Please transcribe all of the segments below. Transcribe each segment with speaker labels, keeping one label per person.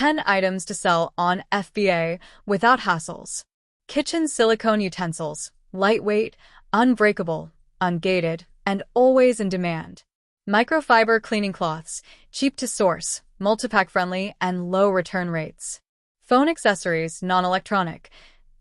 Speaker 1: 10 items to sell on FBA without hassles. Kitchen silicone utensils, lightweight, unbreakable, ungated, and always in demand. Microfiber cleaning cloths, cheap to source, multipack friendly, and low return rates. Phone accessories, non-electronic.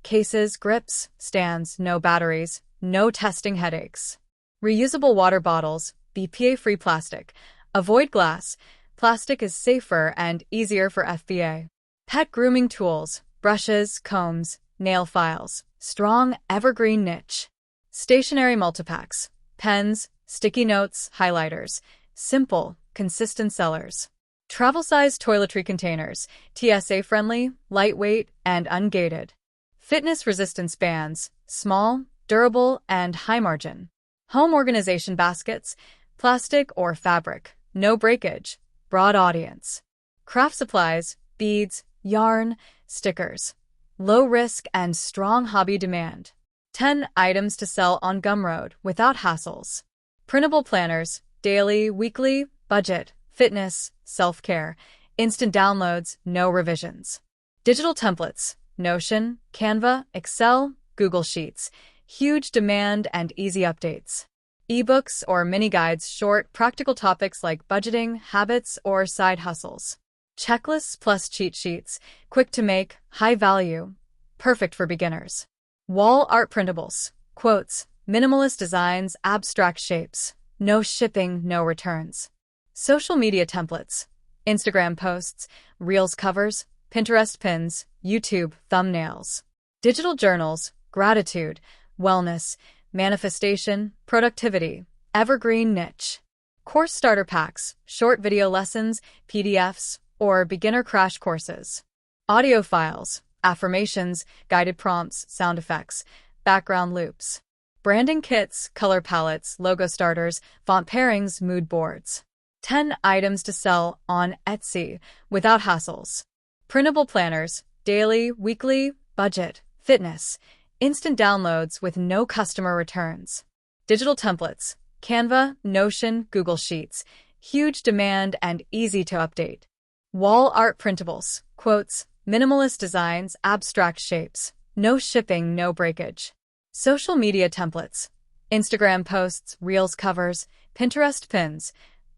Speaker 1: Cases, grips, stands, no batteries, no testing headaches. Reusable water bottles, BPA-free plastic. Avoid glass. Plastic is safer and easier for FBA. Pet grooming tools, brushes, combs, nail files. Strong, evergreen niche. Stationery multipacks, pens, sticky notes, highlighters. Simple, consistent sellers. Travel-size toiletry containers, TSA-friendly, lightweight, and ungated. Fitness resistance bands, small, durable, and high margin. Home organization baskets, plastic or fabric, no breakage, broad audience. Craft supplies, beads, yarn, stickers. Low risk and strong hobby demand. 10 items to sell on Gumroad without hassles. Printable planners, daily, weekly, budget, fitness, self-care, instant downloads, no revisions. Digital templates, Notion, Canva, Excel, Google Sheets, huge demand and easy updates. Ebooks or mini guides, short, practical topics like budgeting, habits, or side hustles. Checklists plus cheat sheets, quick to make, high value, perfect for beginners. Wall art printables, quotes, minimalist designs, abstract shapes, no shipping, no returns. Social media templates, Instagram posts, Reels covers, Pinterest pins, YouTube thumbnails. Digital journals, gratitude, wellness, manifestation, productivity, evergreen niche. Course starter packs, short video lessons, PDFs, or beginner crash courses. Audio files, affirmations, guided prompts, sound effects, background loops. Branding kits, color palettes, logo starters, font pairings, mood boards. 10 items to sell on Etsy without hassles. Printable planners, daily, weekly, budget, fitness, instant downloads with no customer returns. Digital templates, Canva, Notion, Google Sheets, huge demand and easy to update. Wall art printables, quotes, minimalist designs, abstract shapes, no shipping, no breakage. Social media templates, Instagram posts, Reels covers, Pinterest pins,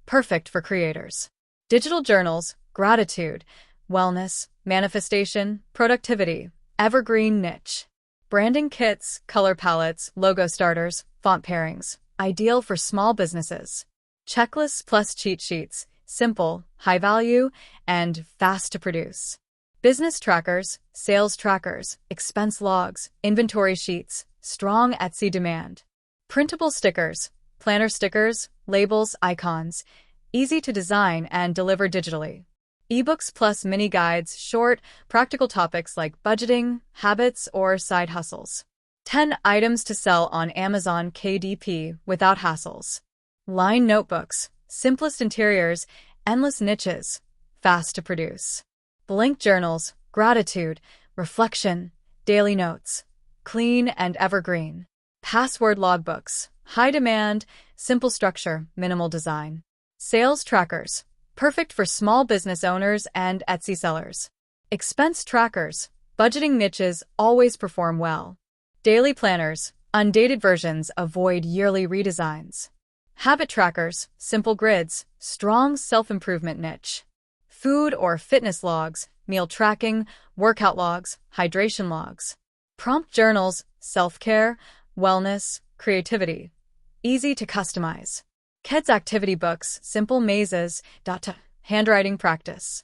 Speaker 1: perfect for creators. Digital journals, gratitude, wellness, manifestation, productivity, evergreen niche. Branding kits, color palettes, logo starters, font pairings, ideal for small businesses. Checklists plus cheat sheets, simple, high value, and fast to produce. Business trackers, sales trackers, expense logs, inventory sheets, strong Etsy demand. Printable stickers, planner stickers, labels, icons, easy to design and deliver digitally. Ebooks plus mini guides, short, practical topics like budgeting, habits, or side hustles. 10 items to sell on Amazon KDP without hassles. Line notebooks, simplest interiors, endless niches, fast to produce. Blank journals, gratitude, reflection, daily notes, clean and evergreen. Password logbooks, high demand, simple structure, minimal design. Sales trackers, perfect for small business owners and Etsy sellers. Expense trackers, budgeting niches always perform well. Daily planners, undated versions avoid yearly redesigns. Habit trackers, simple grids, strong self-improvement niche. Food or fitness logs, meal tracking, workout logs, hydration logs. Prompt journals, self-care, wellness, creativity. Easy to customize. Kids activity books, simple mazes, handwriting practice.